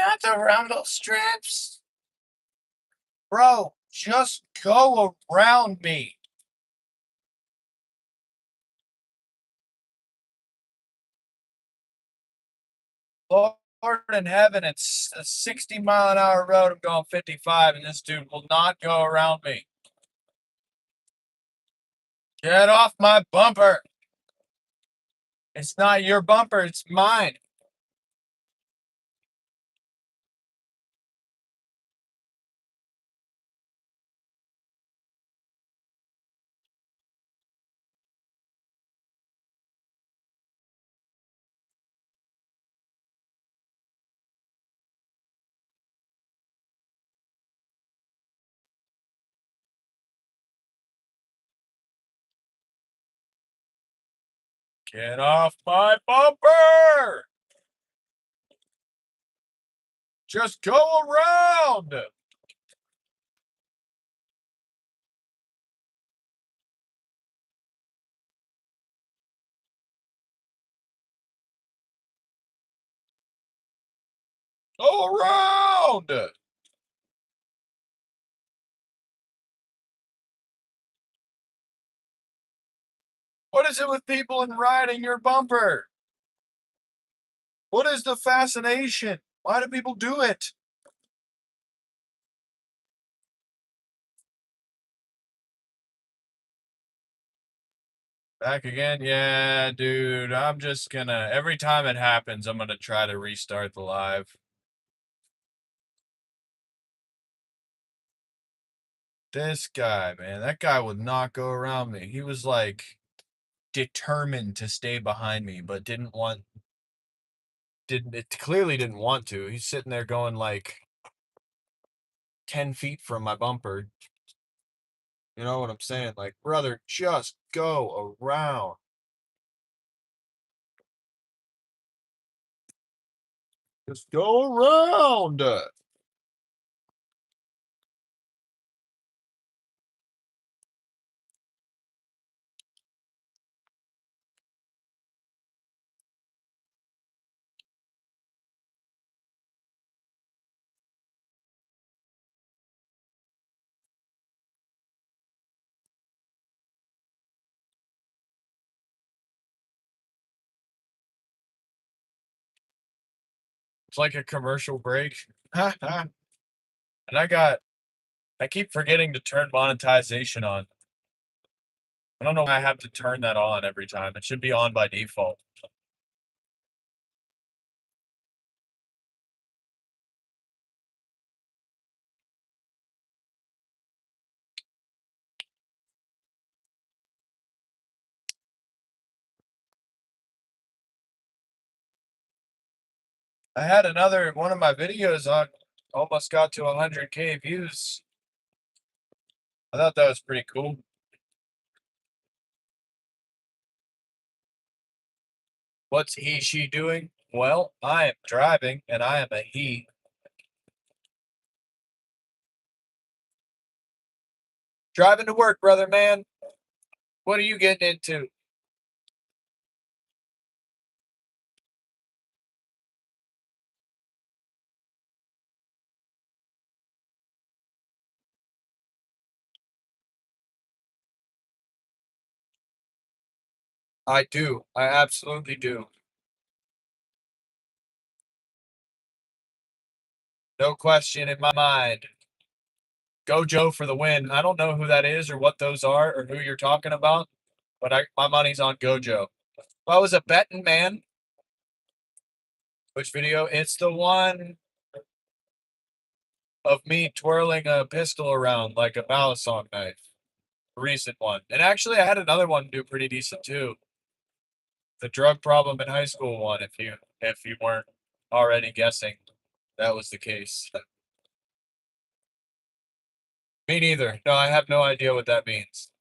Not the rumble strips. Bro, just go around me. Lord in heaven, it's a 60-mile-an-hour road. I'm going 55, and this dude will not go around me. Get off my bumper. It's not your bumper, it's mine. Get off my bumper. Just go around. Go around. What is it with people and riding your bumper? What is the fascination? Why do people do it? Back again? Yeah, dude. I'm just gonna, every time it happens, I'm gonna try to restart the live. This guy, man, that guy would not go around me. He was like determined to stay behind me, but it clearly didn't want to. He's sitting there going like 10 feet from my bumper. You know what I'm saying? Like, brother, just go around. Just go around. It's like a commercial break. And I keep forgetting to turn monetization on. I don't know why I have to turn that on every time. It should be on by default. I had another one of my videos on almost got to 100K views. I thought that was pretty cool. What's she doing? Well, I am driving and I am a he. Driving to work, brother man. What are you getting into? I do. I absolutely do. No question in my mind. Go Joe for the win. I don't know who that is or what those are or who you're talking about, but my money's on Gojo. Well, I was a betting man. Which video? It's the one of me twirling a pistol around like a balisong knife. Recent one. And actually I had another one do pretty decent too. The drug problem in high school one, if you weren't already guessing that was the case. Me neither. No, I have no idea what that means.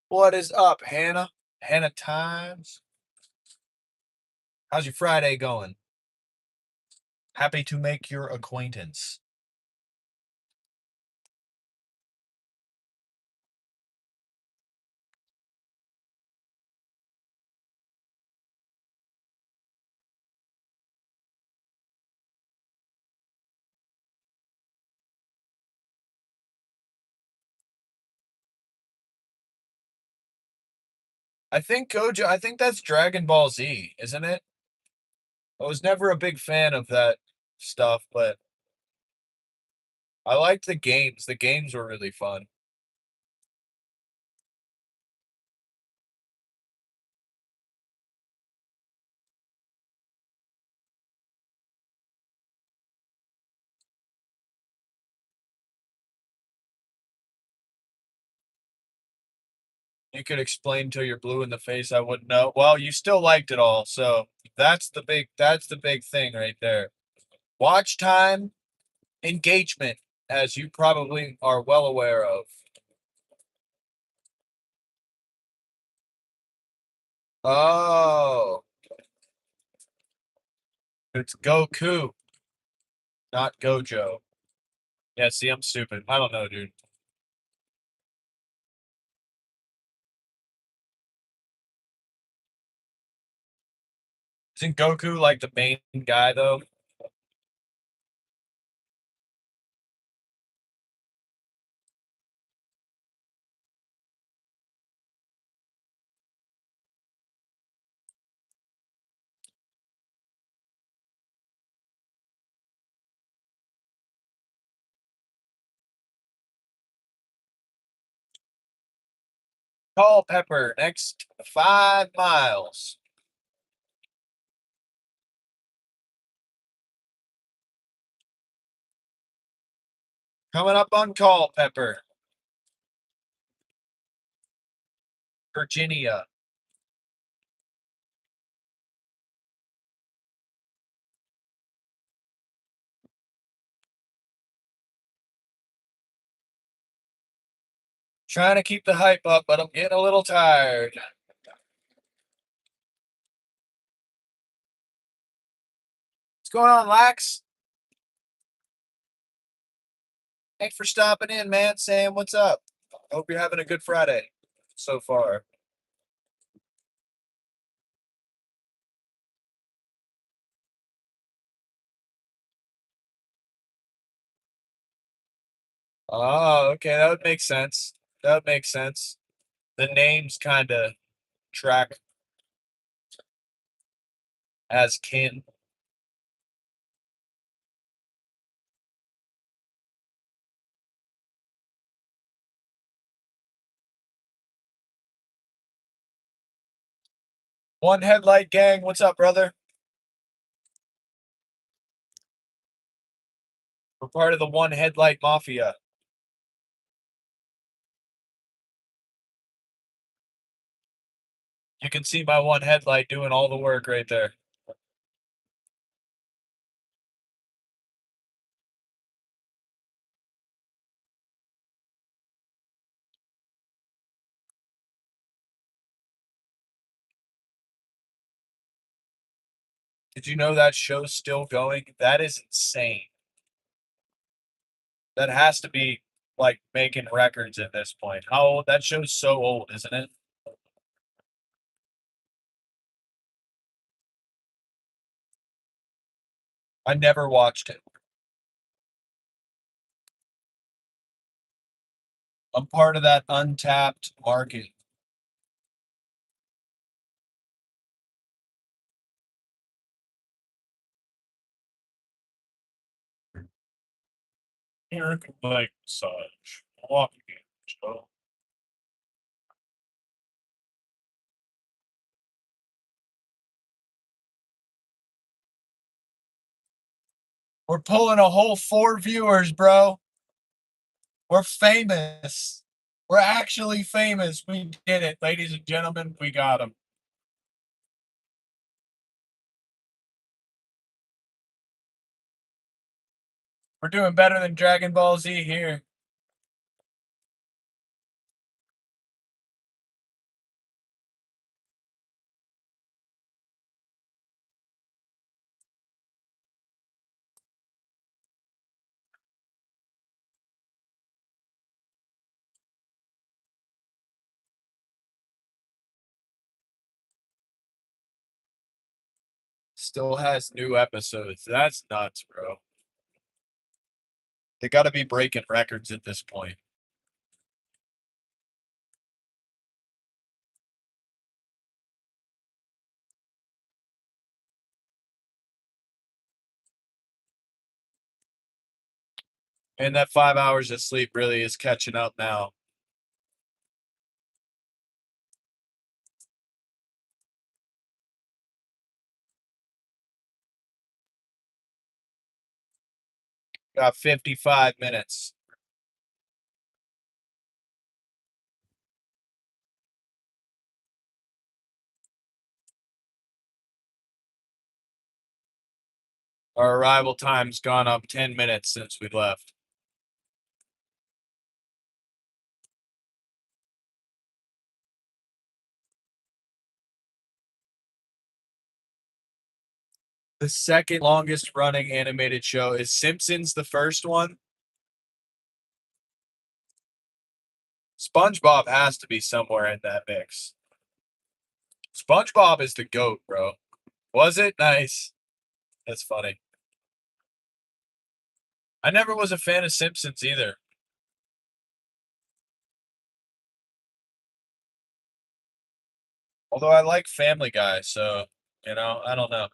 What is up, Hannah? Hannah Times. How's your Friday going? Happy to make your acquaintance. I think Gojo. I think that's Dragon Ball Z, isn't it? I was never a big fan of that stuff, but I liked the games. The games were really fun. You could explain till you're blue in the face. I wouldn't know. Well, you still liked it all, so that's the big thing right there. Watch time, engagement, as you probably are well aware of. Oh, it's Goku, not Gojo. Yeah, see, I'm stupid. I don't know, dude. Isn't Goku like the main guy though? Call Pepper next 5 miles. Coming up on Call Pepper, Virginia. Trying to keep the hype up, but I'm getting a little tired. What's going on, Lax? Thanks for stopping in, man. Sam, what's up? Hope you're having a good Friday so far. Oh, okay, that would make sense. That would make sense. The names kind of track as kin. One Headlight Gang, what's up, brother? We're part of the One Headlight Mafia. You can see my one headlight doing all the work right there. Did you know that show's still going? That is insane. That has to be like making records at this point. How old? That show's so old, isn't it? I never watched it. I'm part of that untapped market. Eric leg massage. Walking show. We're pulling a whole 4 viewers, bro. We're famous. We're actually famous. We did it, ladies and gentlemen. We got them. We're doing better than Dragon Ball Z here. Still has new episodes. That's nuts, bro. They got to be breaking records at this point. And that 5 hours of sleep really is catching up now. Got 55 minutes. Our arrival time's gone up 10 minutes since we left. The second longest running animated show is Simpsons, the first one. SpongeBob has to be somewhere in that mix. SpongeBob is the GOAT, bro. Was it? Nice. That's funny. I never was a fan of Simpsons either. Although I like Family Guy, so, I don't know.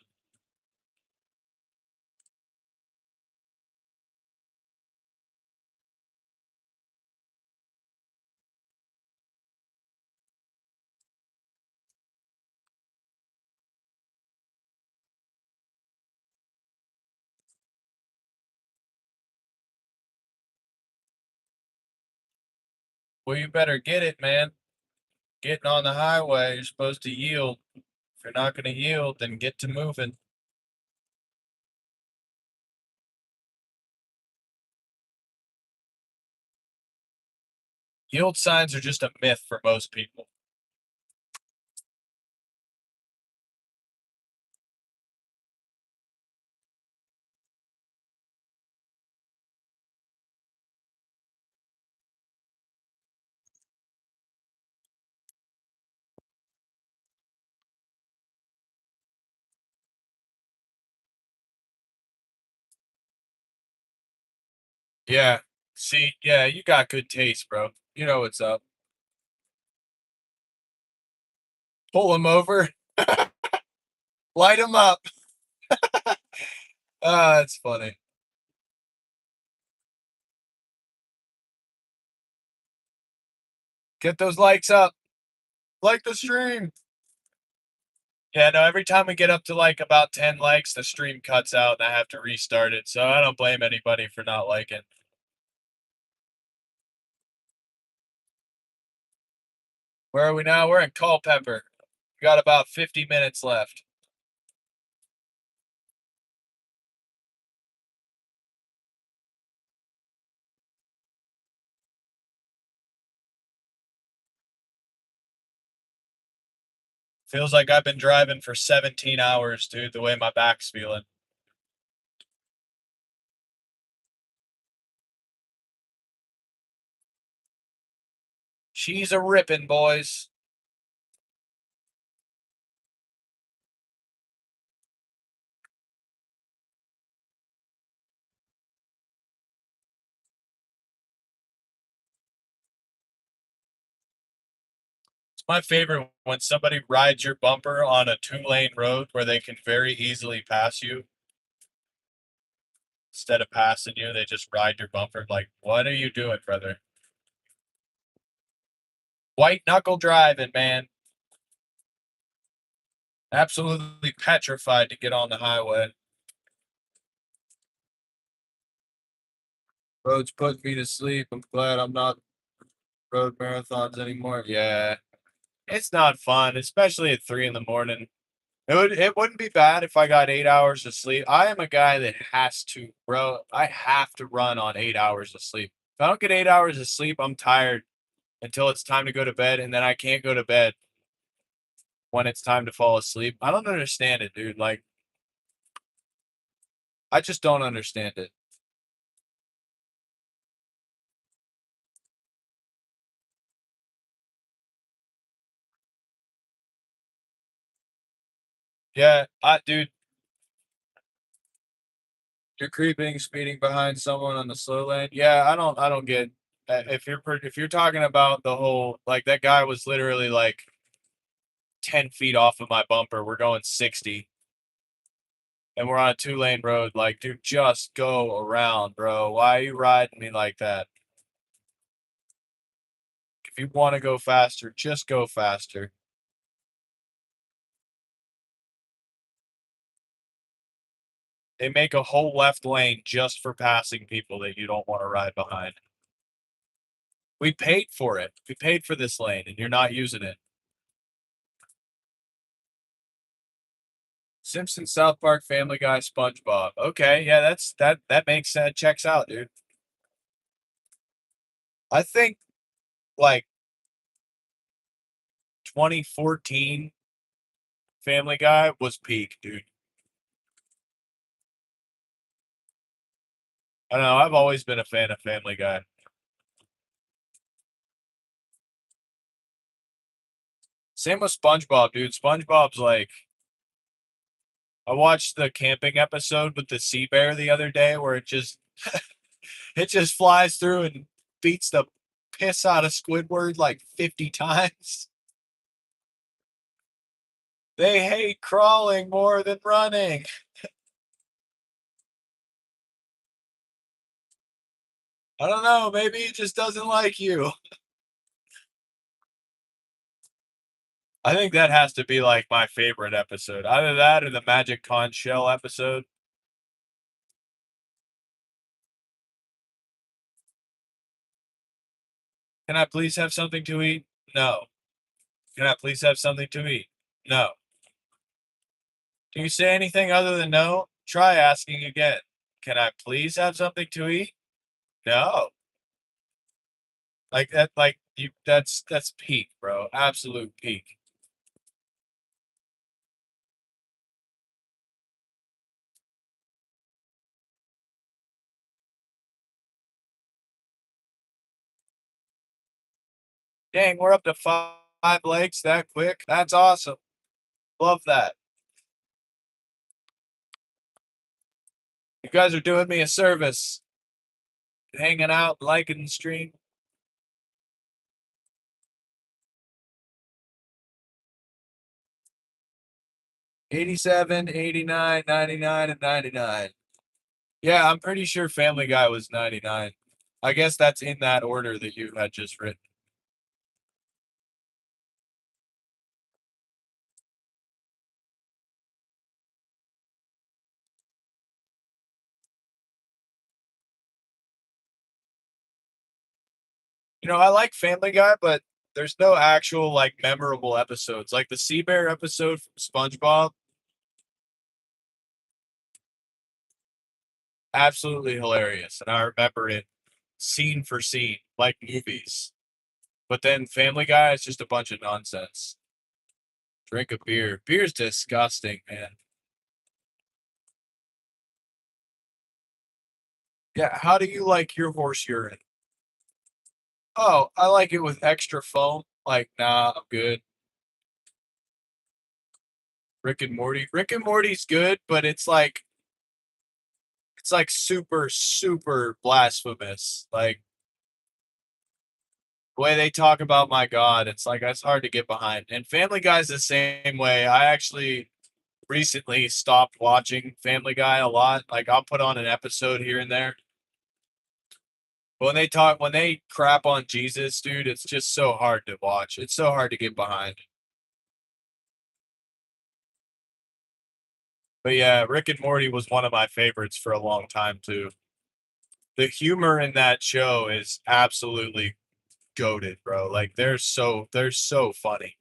Well, you better get it, man. Getting on the highway, you're supposed to yield. If you're not going to yield, then get to moving. Yield signs are just a myth for most people. Yeah. See, yeah, you got good taste, bro. You know what's up. Pull him over, light him up. Ah, that's funny. Get those likes up. Like the stream. Yeah, no, every time we get up to like about 10 likes, the stream cuts out and I have to restart it. So I don't blame anybody for not liking. Where are we now? We're in Culpeper. We got about 50 minutes left. Feels like I've been driving for 17 hours, dude, the way my back's feeling. She's a ripping, boys. It's my favorite when somebody rides your bumper on a 2-lane road where they can very easily pass you. Instead of passing you, they just ride your bumper. Like, what are you doing, brother? White knuckle driving, man. Absolutely petrified to get on the highway. Roads put me to sleep. I'm glad I'm not road marathons anymore. Yeah. It's not fun, especially at 3 in the morning. It wouldn't be bad if I got 8 hours of sleep. I am a guy that has to, bro. I have to run on 8 hours of sleep. If I don't get 8 hours of sleep, I'm tired until it's time to go to bed, and then I can't go to bed when it's time to fall asleep. I don't understand it, dude. Like, I just don't understand it. Yeah, dude, you're creeping, speeding behind someone on the slow lane. Yeah, I don't get if you're talking about the whole like that guy was literally like 10 feet off of my bumper. We're going 60. and we're on a 2-lane road. Like, dude, just go around, bro. Why are you riding me like that? If you want to go faster, just go faster. They make a whole left lane just for passing people that you don't want to ride behind. We paid for it. We paid for this lane, and you're not using it. Simpsons, South Park, Family Guy, SpongeBob. Okay, yeah, that makes sense. Checks out, dude. I think like 2014 Family Guy was peak, dude. I don't know. I've always been a fan of Family Guy. Same with SpongeBob, dude. SpongeBob's like, I watched the camping episode with the sea bear the other day where it just flies through and beats the piss out of Squidward like 50 times. They hate crawling more than running. I don't know. Maybe it just doesn't like you. I think that has to be like my favorite episode. Either that or the Magic Conch Shell episode. Can I please have something to eat? No. Can I please have something to eat? No. Do you say anything other than no? Try asking again. Can I please have something to eat? No. Like that, like you, that's peak, bro. Absolute peak. Dang, we're up to five legs that quick. That's awesome. Love that. You guys are doing me a service. Hanging out, liking the stream. 87, 89, 99, and 99. Yeah, I'm pretty sure Family Guy was 99. I guess that's in that order that you had just written. You know, I like Family Guy, but there's no actual like memorable episodes. Like the Sea Bear episode from SpongeBob, absolutely hilarious. And I remember it scene for scene, like movies. But then Family Guy is just a bunch of nonsense. Drink a beer. Beer's disgusting, man. Yeah, how do you like your horse urine? Oh, I like it with extra foam. Like, nah, I'm good. Rick and Morty. Rick and Morty's good, but it's like super, super blasphemous. Like the way they talk about my God, it's like it's hard to get behind. And Family Guy's the same way. I actually recently stopped watching Family Guy a lot. Like I'll put on an episode here and there. But when they crap on Jesus, dude, it's just so hard to watch. It's so hard to get behind. But yeah, Rick and Morty was one of my favorites for a long time too. The humor in that show is absolutely goated, bro. Like they're so funny.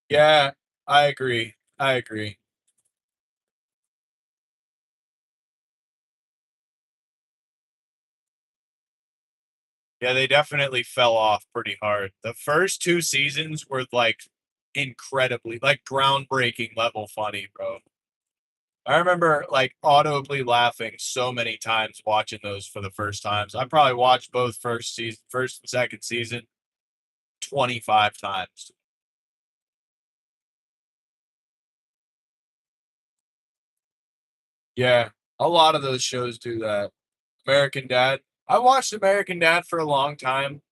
Yeah, I agree. I agree. Yeah, they definitely fell off pretty hard. The first two seasons were like incredibly like groundbreaking level funny, bro. I remember like audibly laughing so many times watching those for the first times. I probably watched both first and second season 25 times. Yeah, a lot of those shows do that. American Dad. I watched American Dad for a long time.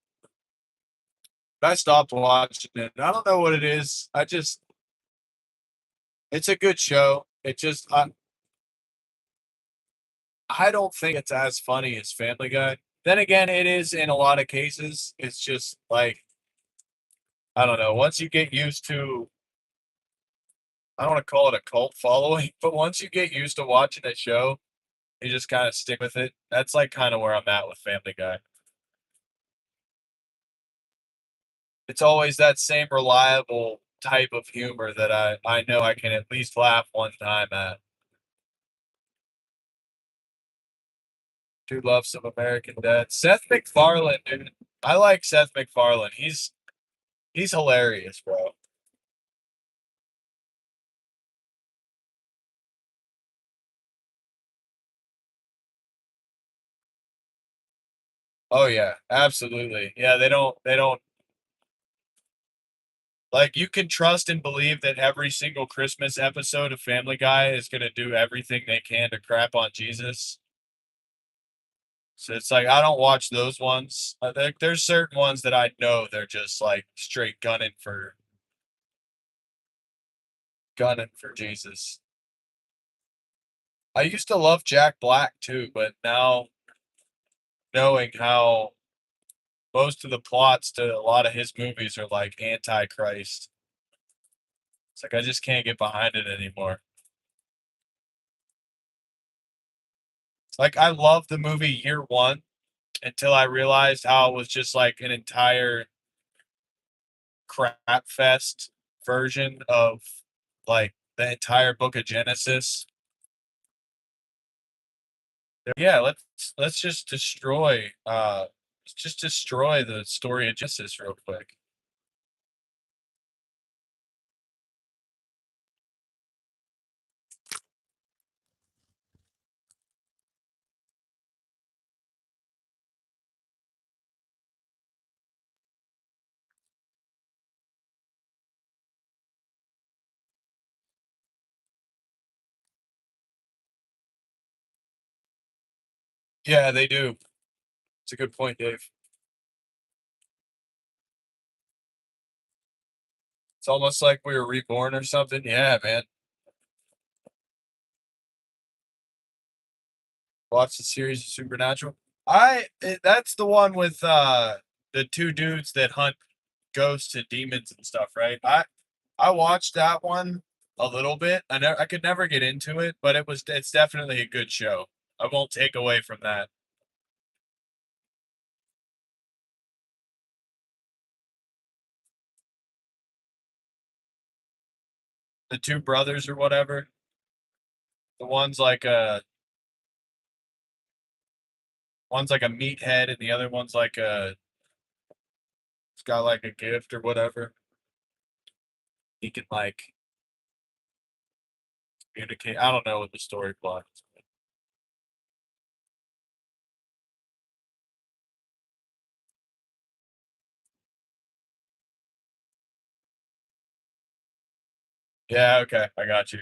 I stopped watching it. I don't know what it is. It's a good show. I don't think it's as funny as Family Guy. Then again, it is in a lot of cases. It's just like, I don't know. Once you get used to, I don't want to call it a cult following, but once you get used to watching a show, you just kind of stick with it. That's like kind of where I'm at with Family Guy. It's always that same reliable type of humor that I know I can at least laugh one time at. Do love some American Dad. Seth MacFarlane, dude. I like Seth MacFarlane. He's hilarious, bro. Oh yeah, absolutely. Yeah, they don't like, you can trust and believe that every single Christmas episode of Family Guy is gonna do everything they can to crap on Jesus. So it's like I don't watch those ones. There's certain ones that I know they're just like straight gunning for Jesus. I used to love Jack Black too, but now knowing how most of the plots to a lot of his movies are like anti-Christ, it's like I just can't get behind it anymore. It's like I loved the movie Year One until I realized how it was just like an entire crap fest version of like the entire book of Genesis. Yeah, let's just destroy the story of Genesis real quick. Yeah, they do. It's a good point, Dave. It's almost like we were reborn or something. Yeah, man. Watch the series of Supernatural. That's the one with the two dudes that hunt ghosts and demons and stuff, right? I watched that one a little bit. I could never get into it, but it's definitely a good show. I won't take away from that. The two brothers or whatever. The one's like a meathead and the other one's like a it's got like a gift or whatever. He can like communicate. I don't know what the story plot is. Yeah, okay, I got you.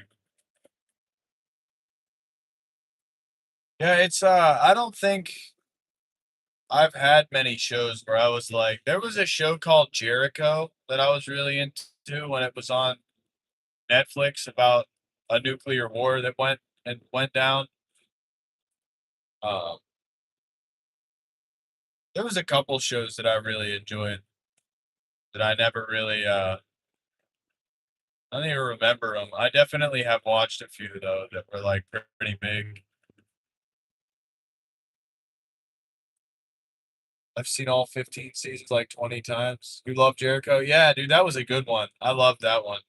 Yeah, it's I don't think I've had many shows where I was like there was a show called Jericho that I was really into when it was on Netflix about a nuclear war that went down. Um, there was a couple shows that I really enjoyed that I never really I don't even remember them. I definitely have watched a few though that were like pretty big. I've seen all 15 seasons like 20 times. You love Jericho? Yeah, dude, that was a good one. I love that one.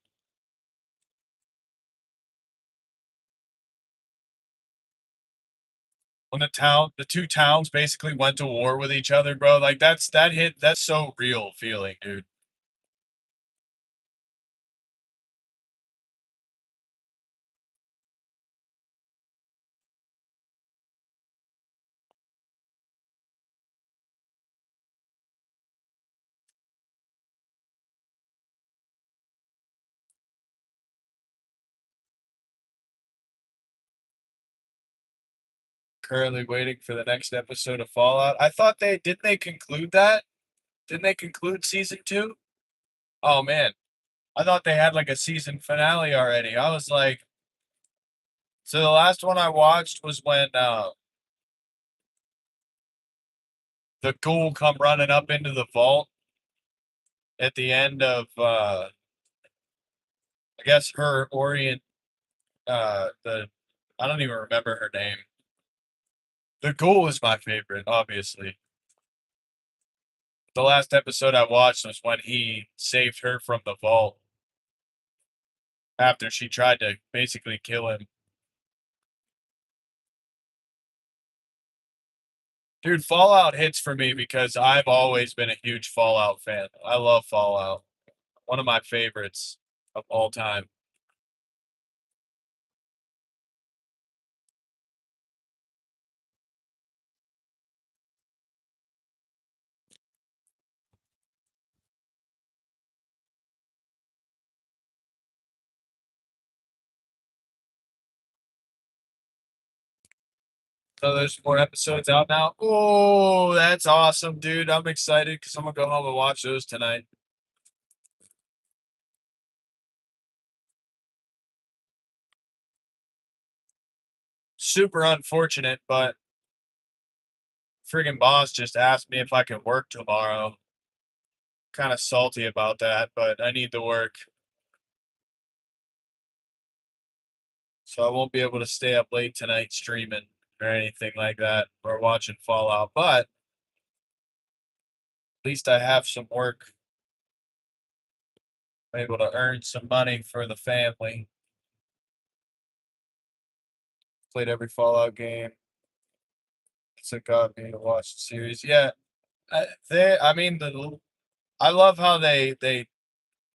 When the two towns basically went to war with each other, bro. Like that's so real feeling, dude. Currently waiting for the next episode of Fallout. I thought they conclude that? Didn't they conclude season 2? Oh man, I thought they had like a season finale already. I was like, so the last one I watched was when the ghoul come running up into the vault at the end of I guess her Orient the I don't even remember her name. The ghoul is my favorite, obviously. The last episode I watched was when he saved her from the vault after she tried to basically kill him. Dude, Fallout hits for me because I've always been a huge Fallout fan. I love Fallout. One of my favorites of all time. So there's more episodes out now. Oh, that's awesome, dude. I'm excited because I'm gonna go home and watch those tonight. Super unfortunate, but friggin' boss just asked me if I can work tomorrow. Kind of salty about that, but I need to work. So I won't be able to stay up late tonight streaming or anything like that or watching Fallout. But at least I have some work. I'm able to earn some money for the family. Played every Fallout game. So it got me to watch the series. Yeah, I mean, I love how they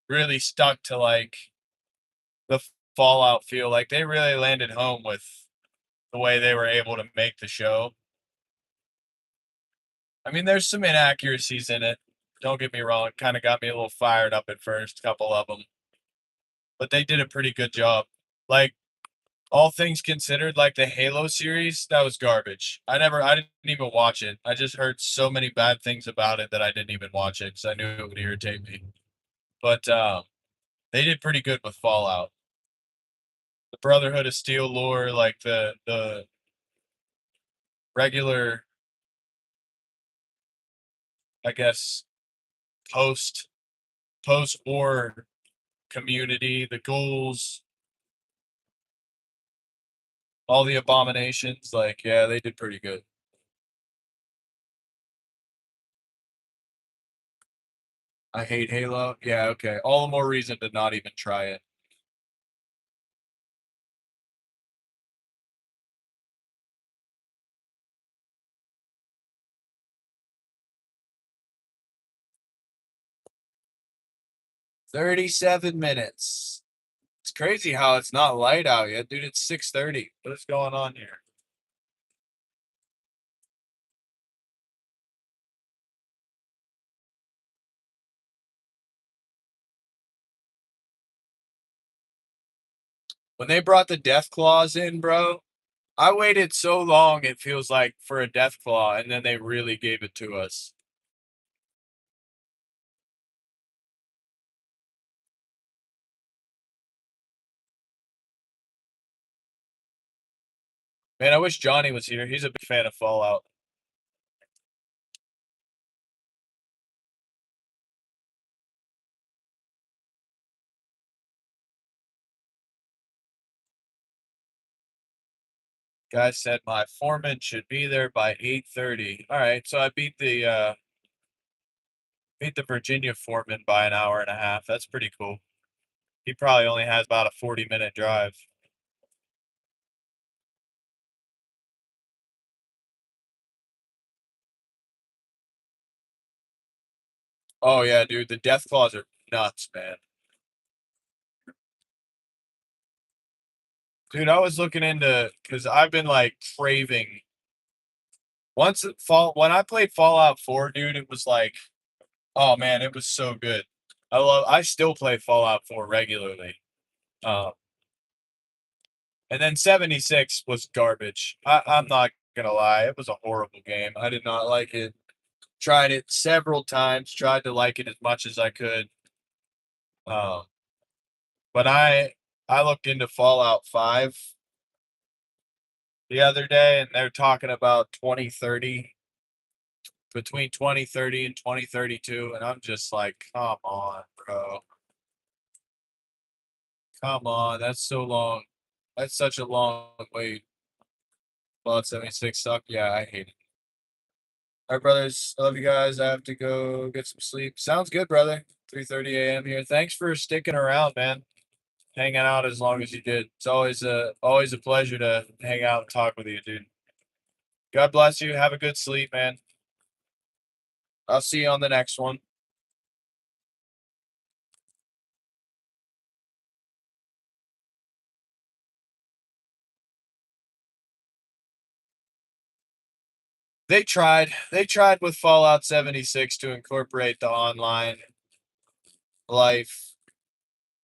really stuck to like the Fallout feel. Like they really landed home with the way they were able to make the show. I mean, there's some inaccuracies in it. Don't get me wrong. It kind of got me a little fired up at first, a couple of them, but they did a pretty good job. Like all things considered, like the Halo series, that was garbage. I didn't even watch it. I just heard so many bad things about it that I didn't even watch it because I knew it would irritate me. But they did pretty good with Fallout. The Brotherhood of Steel lore, like the regular, I guess, post post war community, the ghouls, all the abominations. Like, yeah, they did pretty good. I hate Halo. Yeah, okay. All the more reason to not even try it. $37 minutes. It's crazy how it's not light out yet, dude. It's 6:30. What is going on here? When they brought the death claws in, bro, I waited so long, it feels like, for a death claw, and then they really gave it to us. Man, I wish Johnny was here. He's a big fan of Fallout. Guy said my foreman should be there by 8:30. All right, so I beat the Virginia foreman by an hour and a half. That's pretty cool. He probably only has about a 40-minute drive. Oh yeah, dude, the death claws are nuts, man. Dude, I was looking into because I've been like craving. When I played Fallout 4, dude, it was like, oh man, it was so good. I still play Fallout 4 regularly. Um, and then 76 was garbage. I'm not gonna lie, it was a horrible game. I did not like it. Tried it several times, tried to like it as much as I could. Um, but I looked into Fallout 5 the other day and they're talking about 2030, between 2030 and 2032, and I'm just like, come on, bro. Come on, that's so long. That's such a long wait. Fallout 76 suck. Yeah, I hate it. All right, brothers. I love you guys. I have to go get some sleep. Sounds good, brother. 3:30 a.m. here. Thanks for sticking around, man. Hanging out as long as you did. It's always a pleasure to hang out and talk with you, dude. God bless you. Have a good sleep, man. I'll see you on the next one. They tried. They tried with Fallout 76 to incorporate the online life.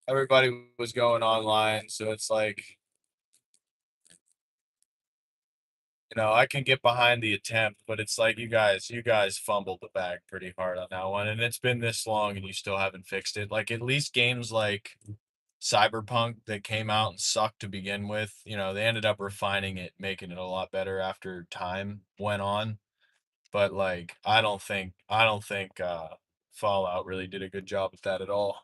Everybody was going online, so it's like, I can get behind the attempt, but it's like you guys fumbled the bag pretty hard on that one, and it's been this long and you still haven't fixed it. Like at least games like Cyberpunk that came out and sucked to begin with, they ended up refining it, making it a lot better after time went on. But like I don't think Fallout really did a good job with that at all.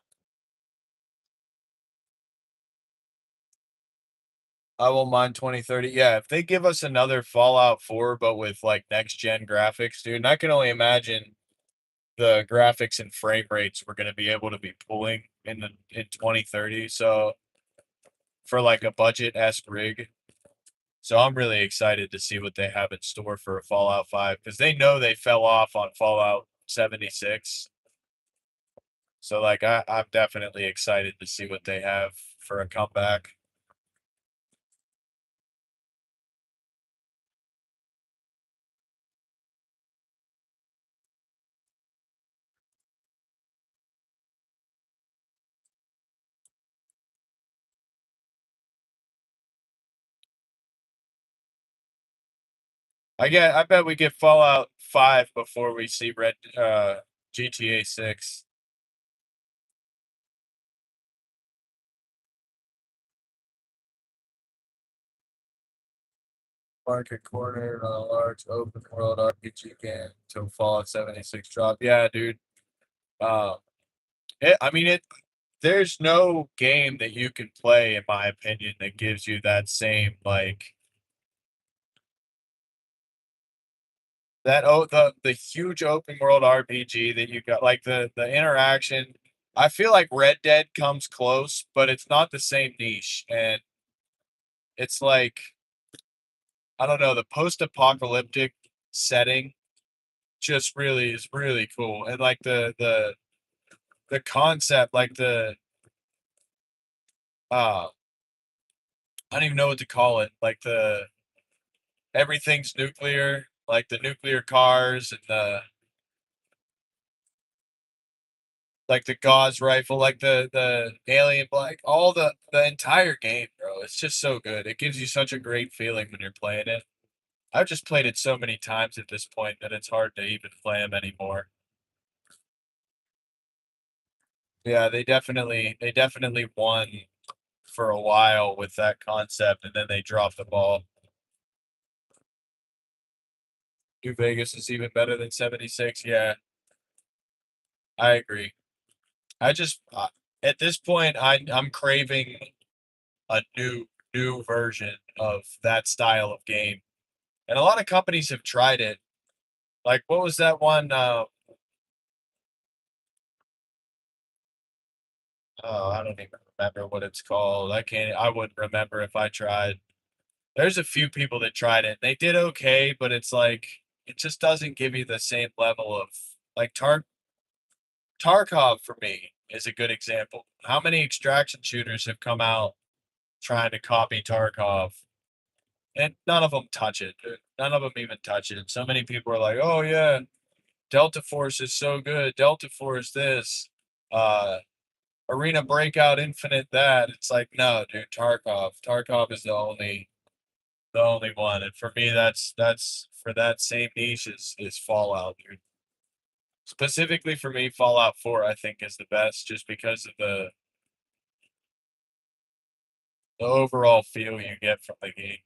I won't mind 2030. Yeah, if they give us another Fallout 4 but with like next gen graphics, dude, and I can only imagine the graphics and frame rates we're going to be able to be pulling in 2030. So for like a budget esque rig, so I'm really excited to see what they have in store for Fallout 5 because they know they fell off on Fallout 76. So like I'm definitely excited to see what they have for a comeback. I bet we get Fallout 5 before we see Red GTA 6. Market corner on a large open world RPG game until Fallout 76 drop. Yeah, dude. Uh, I mean it. There's no game that you can play, in my opinion, that gives you that same like the huge open world RPG that you got, like the interaction. I feel like Red Dead comes close, but it's not the same niche, and it's like I don't know, the post-apocalyptic setting just really is really cool, and like the concept, like uh, I don't even know what to call it, like the everything's nuclear, like the nuclear cars and the Gauss rifle, like the alien, like all the entire game, bro. It's just so good. It gives you such a great feeling when you're playing it. I've just played it so many times at this point that it's hard to even play them anymore. Yeah, they definitely won for a while with that concept, and then they dropped the ball. New Vegas is even better than 76. Yeah, I agree. I just at this point, I'm craving a new version of that style of game, and a lot of companies have tried it. Like, what was that one? Oh, I don't even remember what it's called. I can't. I wouldn't remember if I tried. There's a few people that tried it. They did okay, but it's like it just doesn't give you the same level of like Tarkov for me is a good example. How many extraction shooters have come out trying to copy Tarkov, and none of them touch it. None of them even touch it. So many people are like, "Oh yeah, Delta Force is so good. Delta Force this, uh, Arena Breakout Infinite that." It's like, no, dude, Tarkov. Tarkov is the only one, and for me, that's for that same niche is Fallout, dude. Specifically for me, Fallout 4, I think, is the best just because of the overall feel you get from the game.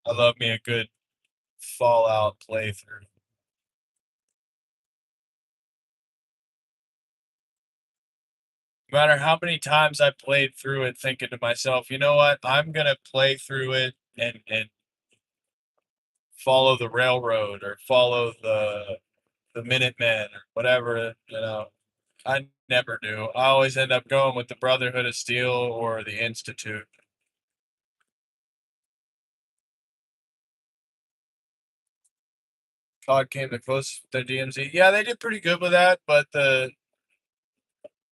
I love me a good Fallout playthrough. No matter how many times I played through it thinking to myself, you know what, I'm gonna play through it and follow the railroad or follow the Minutemen or whatever, you know. I never do. I always end up going with the Brotherhood of Steel or the Institute. COD came the closest with their DMZ. Yeah, they did pretty good with that, but the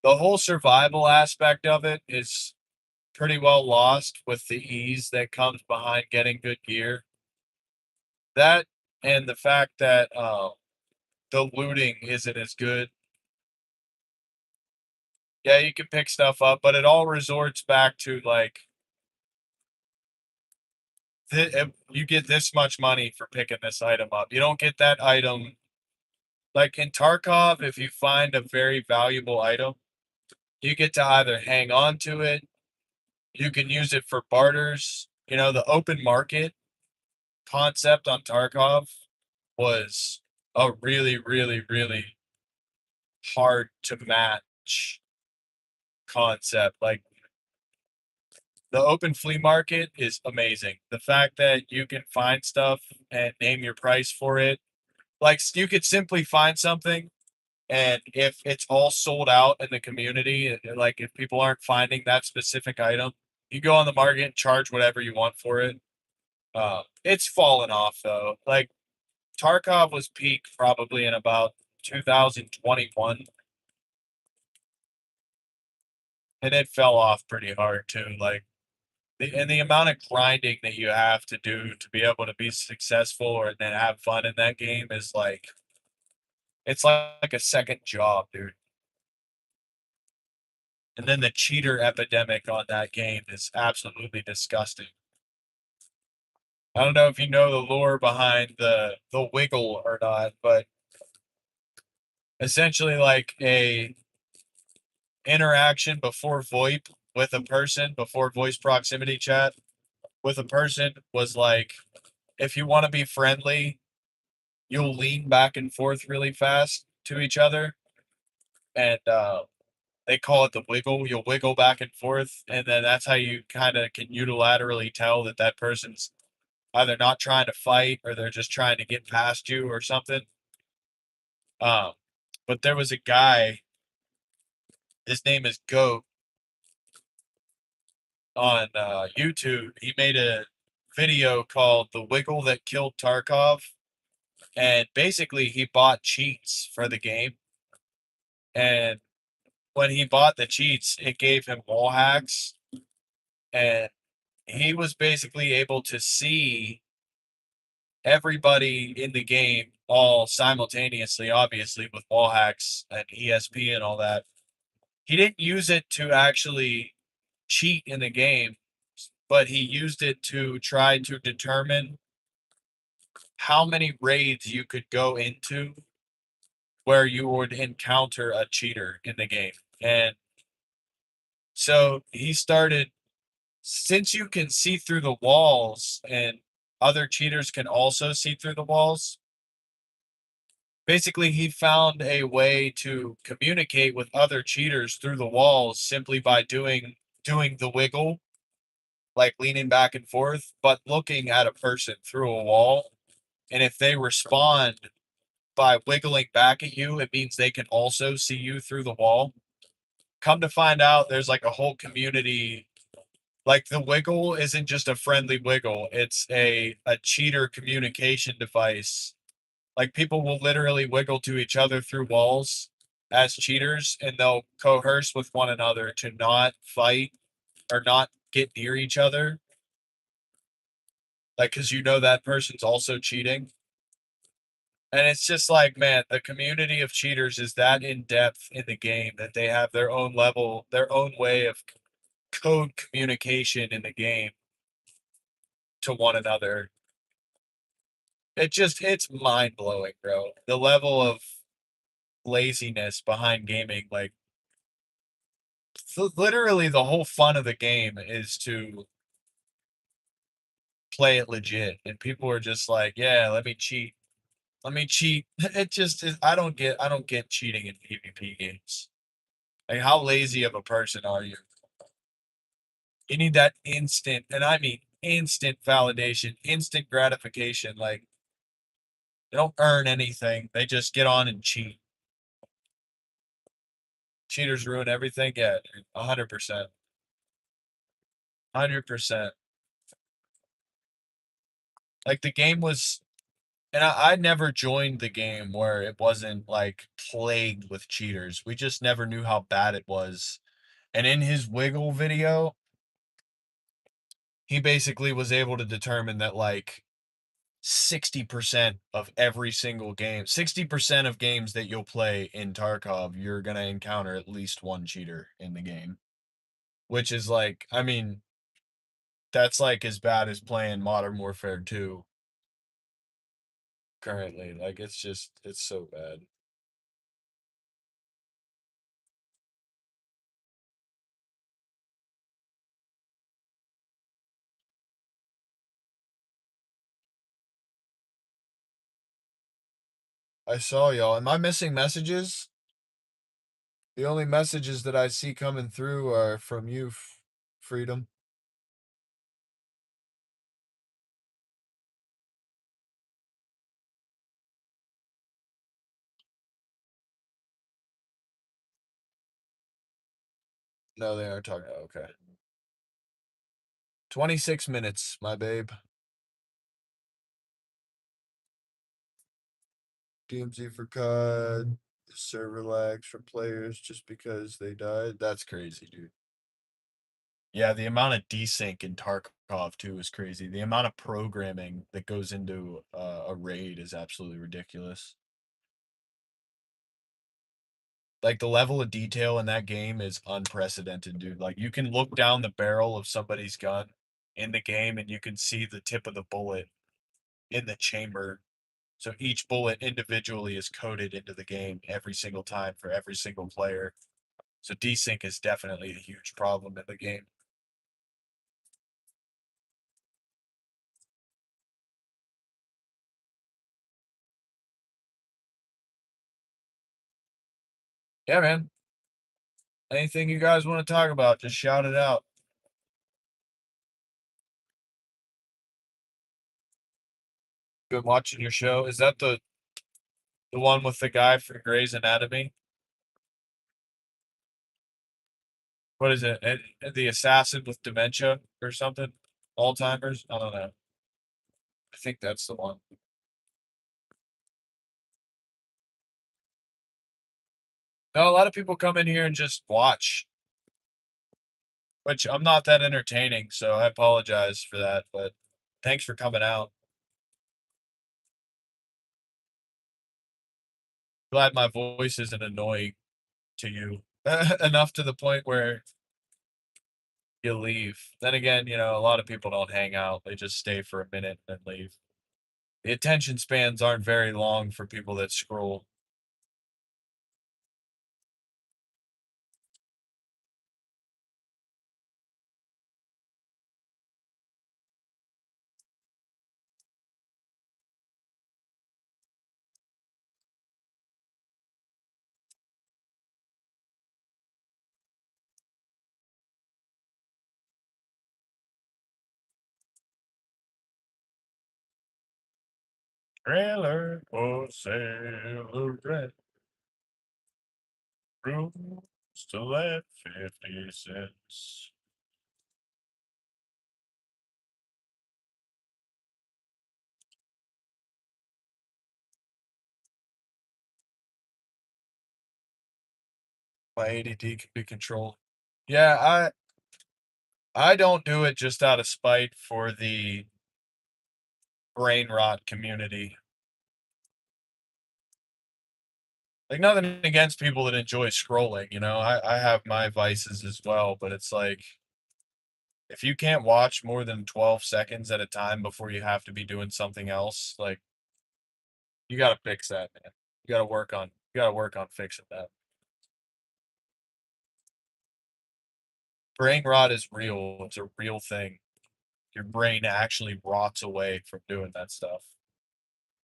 whole survival aspect of it is pretty well lost with the ease that comes behind getting good gear. That and the fact that the looting isn't as good. Yeah, you can pick stuff up, but it all resorts back to like you get this much money for picking this item up. You don't get that item like in Tarkov. If you find a very valuable item, you get to either hang on to it, you can use it for barters. You know, the open market concept on Tarkov was a really, really, really hard to match concept. Like the open flea market is amazing. The fact that you can find stuff and name your price for it. Like you could simply find something and if it's all sold out in the community, like if people aren't finding that specific item, you go on the market and charge whatever you want for it. It's fallen off though. Like Tarkov was peak probably in about 2021, and it fell off pretty hard too. Like the amount of grinding that you have to do to be able to be successful or then have fun in that game is like it's like a second job, dude. And then the cheater epidemic on that game is absolutely disgusting. I don't know if you know the lore behind the wiggle or not, but essentially like a interaction before VoIP with a person, before voice proximity chat with a person was like if you want to be friendly, you'll lean back and forth really fast to each other and they call it the wiggle. You'll wiggle back and forth, and then that's how you kind of can unilaterally tell that that person's either not trying to fight or they're just trying to get past you or something. Um, but there was a guy, his name is Goat on YouTube. He made a video called "The Wiggle That Killed Tarkov," and basically he bought cheats for the game. And when he bought the cheats, it gave him wall hacks, and he was basically able to see everybody in the game all simultaneously, obviously with wall hacks and ESP and all that. He didn't use it to actually cheat in the game, but he used it to try to determine how many raids you could go into where you would encounter a cheater in the game. And so he started, since you can see through the walls and other cheaters can also see through the walls, basically he found a way to communicate with other cheaters through the walls simply by doing the wiggle, like leaning back and forth, but looking at a person through a wall. And if they respond by wiggling back at you, it means they can also see you through the wall. Come to find out, there's like a whole community. Like the wiggle isn't just a friendly wiggle, it's a cheater communication device. Like people will literally wiggle to each other through walls as cheaters and they'll coerce with one another to not fight or not get near each other. Like, cause you know that person's also cheating. And it's just like, man, the community of cheaters is that in depth in the game that they have their own level, their own way of code communication in the game to one another. it's mind blowing, bro. The level of laziness behind gaming, like literally the whole fun of the game is to play it legit, and people are just like, yeah, let me cheat. Let me cheat. It just is, I don't get cheating in PvP games. Like, how lazy of a person are you? You need that instant, and I mean instant validation, instant gratification. Like, they don't earn anything. They just get on and cheat. Cheaters ruin everything. Yeah, 100%. 100%. Like, the game was, and I never joined the game where it wasn't like plagued with cheaters. We just never knew how bad it was. And in his Wiggle video, he basically was able to determine that like 60% of every single game, 60% of games that you'll play in Tarkov, you're going to encounter at least one cheater in the game, which is like, I mean, that's like as bad as playing Modern Warfare 2 currently. Like, it's just, it's so bad. I saw y'all. Am I missing messages? The only messages that I see coming through are from you, Freedom. No, they aren't talking. Okay. 26 minutes, my babe. DMZ for COD. Server lags for players just because they died. That's crazy, dude. Yeah, the amount of desync in Tarkov too is crazy. The amount of programming that goes into a raid is absolutely ridiculous. Like, the level of detail in that game is unprecedented, dude. Like, you can look down the barrel of somebody's gun in the game and you can see the tip of the bullet in the chamber. So each bullet individually is coded into the game every single time for every single player. So desync is definitely a huge problem in the game. Yeah, man. Anything you guys want to talk about, just shout it out. Been watching your show. Is that the one with the guy from Grey's Anatomy? What is it? The assassin with dementia or something? Alzheimer's? I don't know. I think that's the one. No, a lot of people come in here and just watch, which I'm not that entertaining, so I apologize for that, but thanks for coming out. Glad my voice isn't annoying to you enough to the point where you leave. Then again, a lot of people don't hang out. They just stay for a minute and then leave. The attention spans aren't very long for people that scroll. Trailer for sale, red room still at 50 cents. My ADD can be controlled. Yeah, I don't do it just out of spite for the brain rot community. Like, nothing against people that enjoy scrolling, I have my vices as well, but it's like, if you can't watch more than 12 seconds at a time before you have to be doing something else, like, You gotta fix that, man. You gotta work on fixing that. Brain rot is real. It's a real thing. Your brain actually rots away from doing that stuff.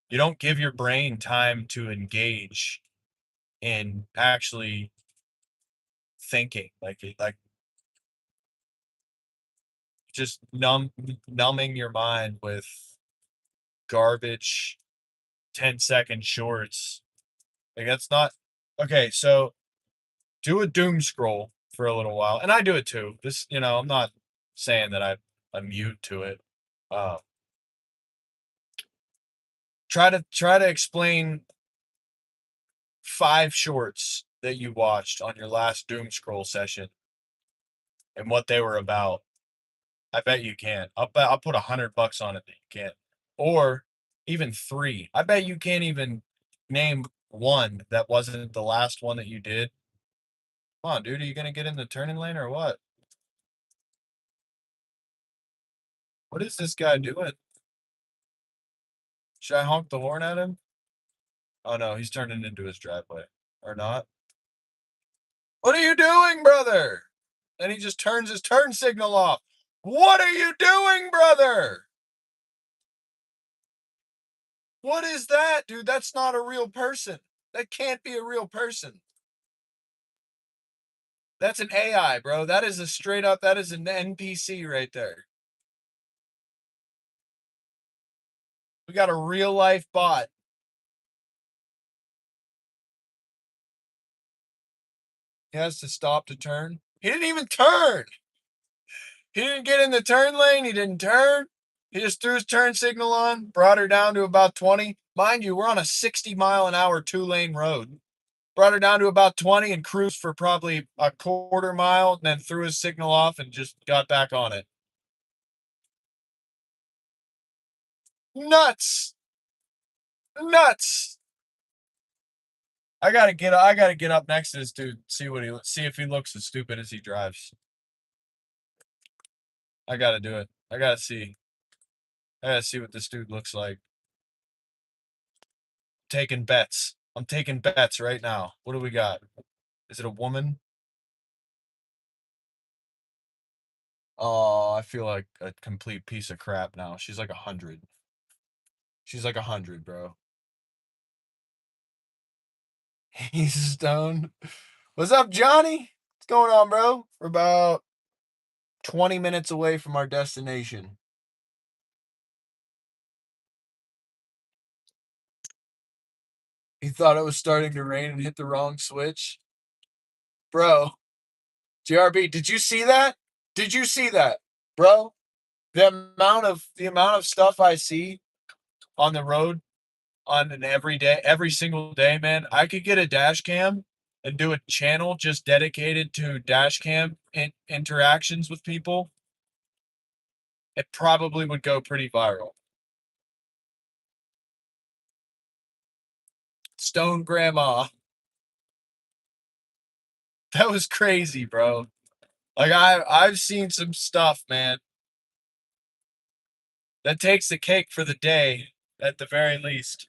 You don't give your brain time to engage in actually thinking. Like just numbing your mind with garbage 10-second shorts. Like that's not okay, so do a doom scroll for a little while. And I do it too. I'm not saying that I'm immune to it. Uh, try to explain 5 shorts that you watched on your last doom scroll session and what they were about. I bet you can. I'll put $100 on it that you can. Or even 3. I bet you can't even name one that wasn't the last one that you did. Come on, dude, are you gonna get in the turning lane or what? What is this guy doing? Should I honk the horn at him? Oh no, he's turning into his driveway. Or not. What are you doing, brother? And he just turns his turn signal off. What are you doing, brother? What is that, dude? That's not a real person. That can't be a real person. That's an AI, bro. That is that is an NPC right there. We got a real life bot. He has to stop to turn. He didn't even turn. He didn't get in the turn lane. He didn't turn. He just threw his turn signal on, brought her down to about 20. Mind you, we're on a 60-mile-an-hour 2-lane road. Brought her down to about 20 and cruised for probably a quarter mile, and then threw his signal off and just got back on it. Nuts. Nuts. I gotta get up next to this dude, see if he looks as stupid as he drives. I gotta do it. I gotta see what this dude looks like. Taking bets. I'm taking bets right now. What do we got? Is it a woman? Oh, I feel like a complete piece of crap now. She's like 100. She's like 100, bro. He's stoned. What's up, Johnny? What's going on, bro? We're about 20 minutes away from our destination. He thought it was starting to rain and hit the wrong switch. Bro, JRB, did you see that? Did you see that? Bro, the amount of stuff I see on the road on an every single day, man. I could get a dash cam and do a channel just dedicated to dash cam interactions with people. It probably would go pretty viral. Stone Grandma. That was crazy, bro. Like I've seen some stuff, man, that takes the cake for the day at the very least.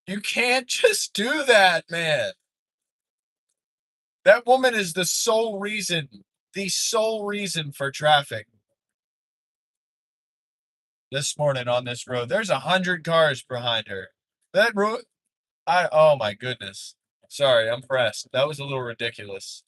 You can't just do that, man. That woman is the sole reason for traffic this morning on this road. There's 100 cars behind her. That road, oh my goodness. Sorry, I'm pressed. That was a little ridiculous.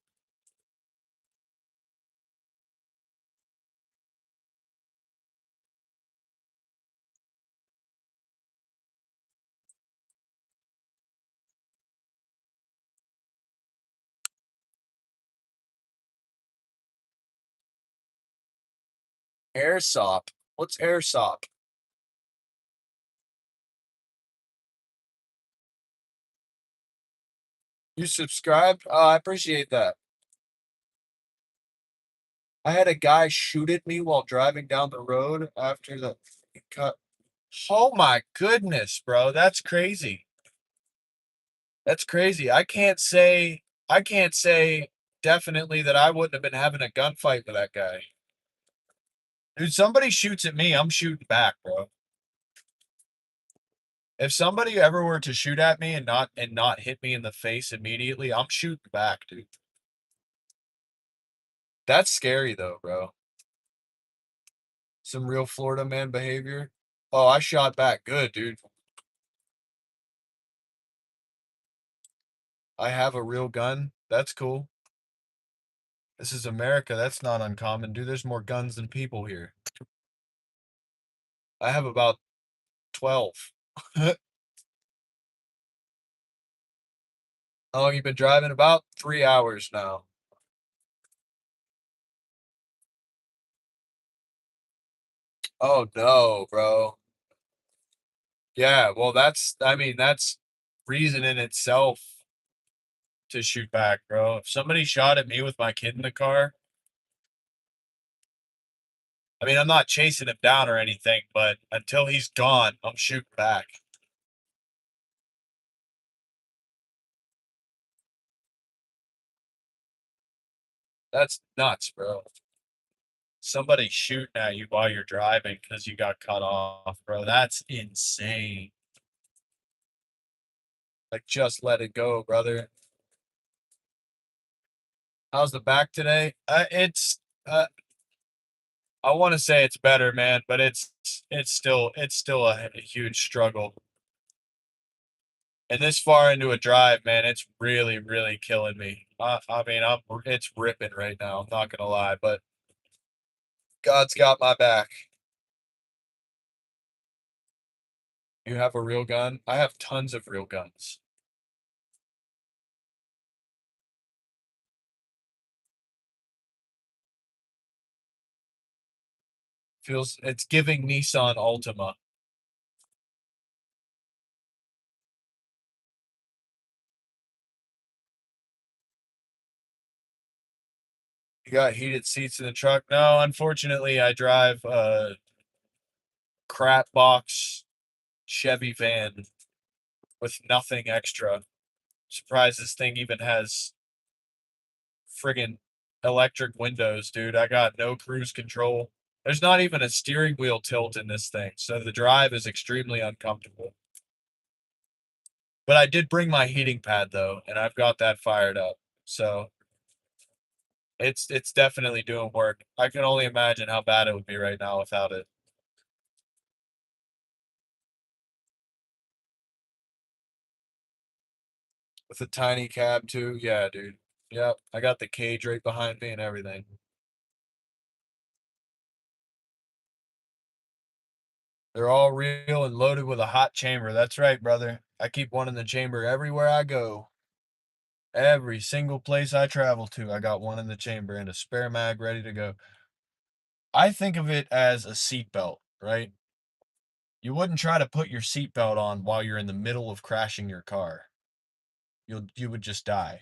Airsoft. What's airsoft? You subscribed? Oh, I appreciate that. I had a guy shoot at me while driving down the road after the cut. Oh my goodness, bro. That's crazy. That's crazy. I can't say definitely that I wouldn't have been having a gunfight with that guy. Dude, somebody shoots at me, I'm shooting back, bro. If somebody ever were to shoot at me and not hit me in the face immediately, I'm shooting back, dude. That's scary though, bro. Some real Florida man behavior. Oh, I shot back good, dude. I have a real gun. That's cool. This is America. That's not uncommon, dude. There's more guns than people here. I have about 12. How long you been driving? About 3 hours now. Oh no, bro. Yeah, well, I mean, that's reason in itself to shoot back, bro. If somebody shot at me with my kid in the car, I mean, I'm not chasing him down or anything, but until he's gone, I'm shooting back. That's nuts, bro. Somebody shooting at you while you're driving because you got cut off, bro. That's insane. Like, just let it go, brother. How's the back today? I want to say it's better, man, but it's still a huge struggle. And this far into a drive, man, it's really, really killing me. I mean, it's ripping right now. I'm not gonna lie, but God's got my back. You have a real gun? I have tons of real guns. It's giving Nissan Altima. You got heated seats in the truck? No, unfortunately, I drive a crap box Chevy van with nothing extra. Surprised this thing even has friggin' electric windows, dude. I got no cruise control. There's not even a steering wheel tilt in this thing, so the drive is extremely uncomfortable. But I did bring my heating pad though, and I've got that fired up. So it's definitely doing work. I can only imagine how bad it would be right now without it. With a tiny cab too. Yeah, dude. Yep. I got the cage right behind me and everything. They're all real and loaded with a hot chamber. That's right, brother. I keep one in the chamber everywhere I go. Every single place I travel to, I got one in the chamber and a spare mag ready to go. I think of it as a seatbelt, right? You wouldn't try to put your seatbelt on while you're in the middle of crashing your car. You would just die,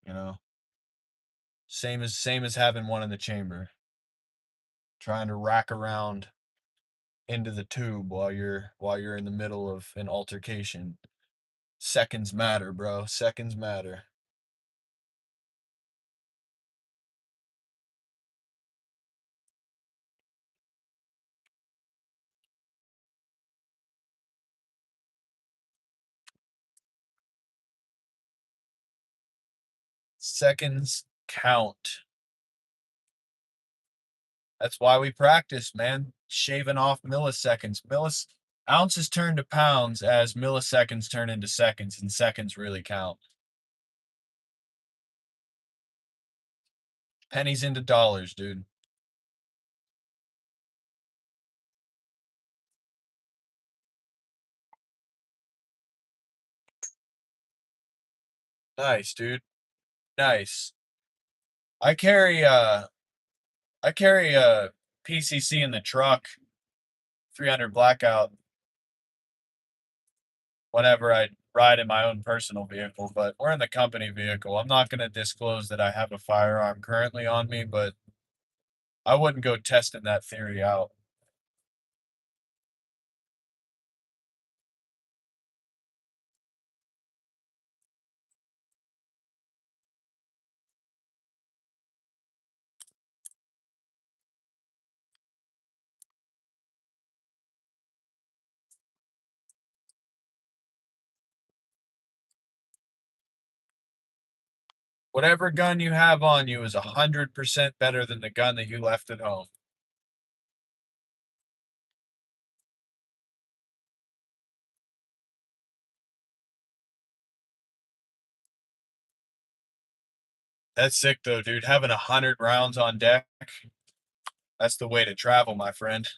you know? Same as having one in the chamber. Trying to rack around into the tube while you're in the middle of an altercation. Seconds matter, bro. Seconds matter. Seconds count. That's why we practice, man. Shaving off milliseconds. Ounces turn to pounds as milliseconds turn into seconds, and seconds really count. Pennies into dollars, dude. Nice, dude. Nice. I carry I carry a PCC in the truck, 300 blackout whenever I ride in my own personal vehicle, but we're in the company vehicle. I'm not going to disclose that I have a firearm currently on me, but I wouldn't go testing that theory out. Whatever gun you have on you is 100% better than the gun that you left at home. That's sick though, dude. Having 100 rounds on deck, that's the way to travel, my friend.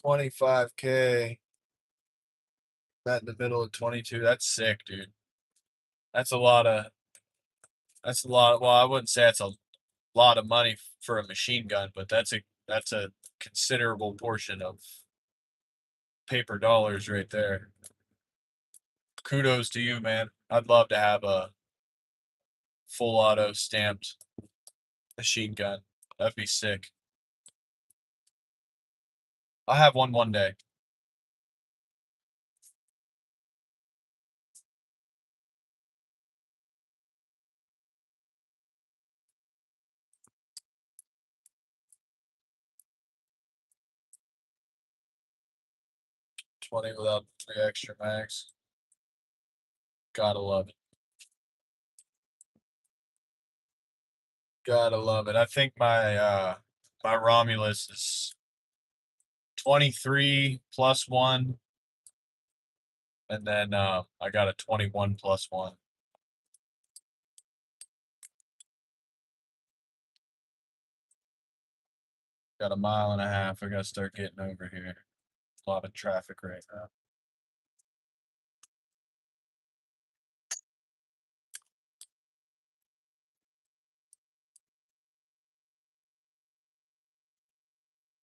25K. That in the middle of 22. That's sick, dude. That's a lot of that's a lot. Well, I wouldn't say it's a lot of money for a machine gun, but that's a considerable portion of paper dollars right there. Kudos to you, man. I'd love to have a full auto stamped machine gun. That'd be sick. I'll have one day. 20 without 3 extra mags. Gotta love it. Gotta love it. I think my Romulus is 23 plus one, and then I got a 21 plus one. Got a mile and a half. I gotta start getting over here. A lot of traffic right now.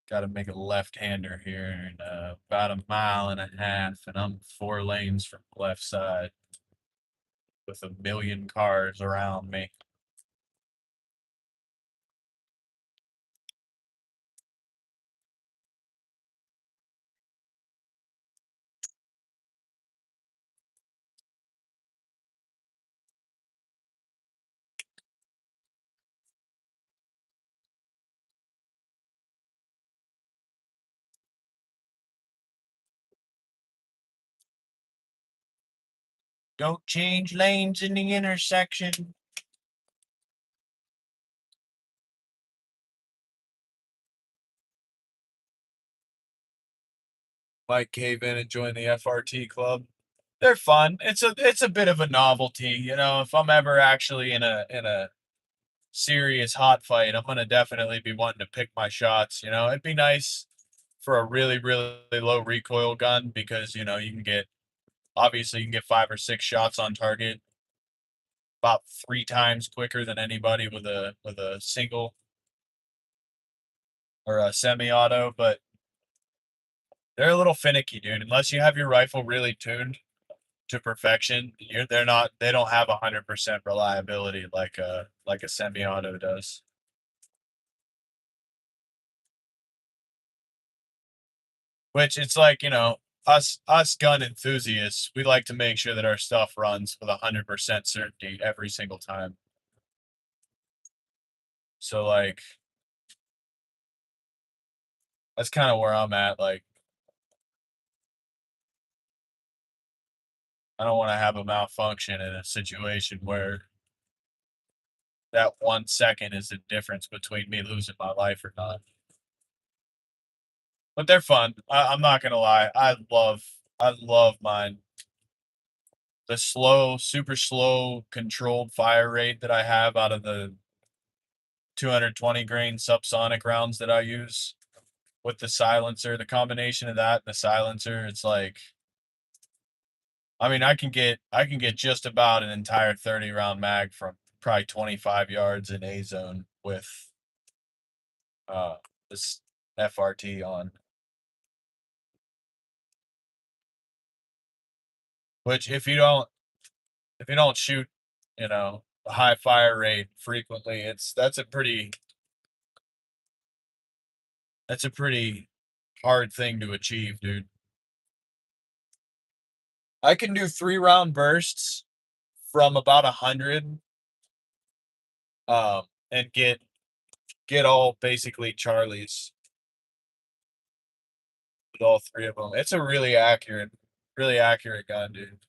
Gotta make a left-hander here in about a mile and a half, and I'm 4 lanes from the left side with a million cars around me. Don't change lanes in the intersection. Might cave in and join the FRT club. They're fun. It's a bit of a novelty, you know. If I'm ever actually in a serious hot fight, I'm gonna definitely be wanting to pick my shots. You know, it'd be nice for a really low recoil gun because you know you can get obviously you can get 5 or 6 shots on target about 3 times quicker than anybody with a single or a semi-auto, but they're a little finicky, dude. Unless you have your rifle really tuned to perfection, they don't have 100% reliability like a semi-auto does. Which it's like, you know, us gun enthusiasts, we like to make sure that our stuff runs with 100% certainty every single time. So like that's kind of where I'm at. Like I don't want to have a malfunction in a situation where that 1 second is the difference between me losing my life or not. But they're fun. I'm not gonna lie. I love mine. The slow, super slow, controlled fire rate that I have out of the 220 grain subsonic rounds that I use with the silencer, the combination of that and the silencer, it's like I mean, I can get just about an entire 30 round mag from probably 25 yards in A zone with uh this FRT on. Which if you don't shoot, you know, a high fire rate frequently, that's a pretty hard thing to achieve, dude. I can do 3 round bursts from about 100, and get all basically Charlies with all three of them. It's a really accurate gun, dude.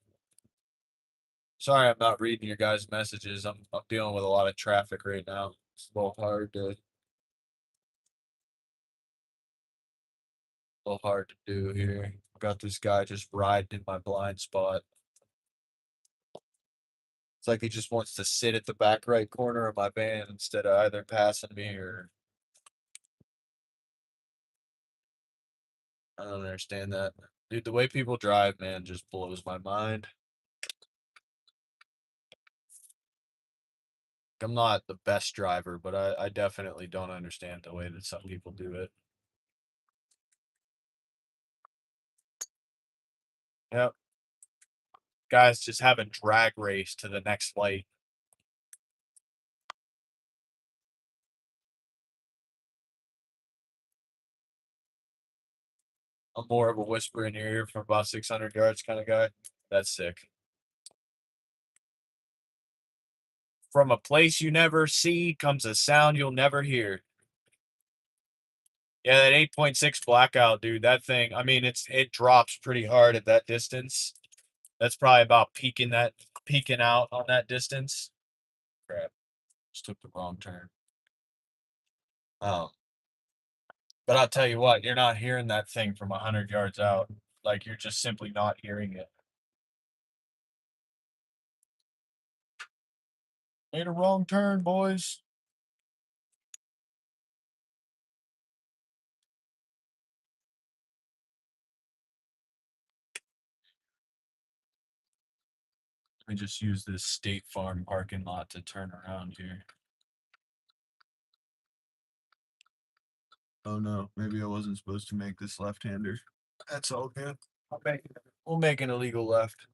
Sorry, I'm not reading your guys' messages. I'm dealing with a lot of traffic right now. It's a little hard to do here. Got this guy just riding in my blind spot. It's like he just wants to sit at the back right corner of my van instead of either passing me or I don't understand that. Dude, the way people drive, man, just blows my mind. I'm not the best driver, but I definitely don't understand the way that some people do it. Yep. Guys just have a drag race to the next light. I'm more of a whisper in your ear from about 600 yards kind of guy. That's sick. From a place you never see comes a sound you'll never hear. Yeah, that 8.6 blackout, dude. That thing, I mean, it drops pretty hard at that distance. That's probably about peaking out on that distance. Crap. Just took the wrong turn. Um, but I'll tell you what, you're not hearing that thing from 100 yards out. Like you're just simply not hearing it. Made a wrong turn, boys. Let me just use this State Farm parking lot to turn around here. Oh no, maybe I wasn't supposed to make this left-hander. That's all good. We'll make an illegal left.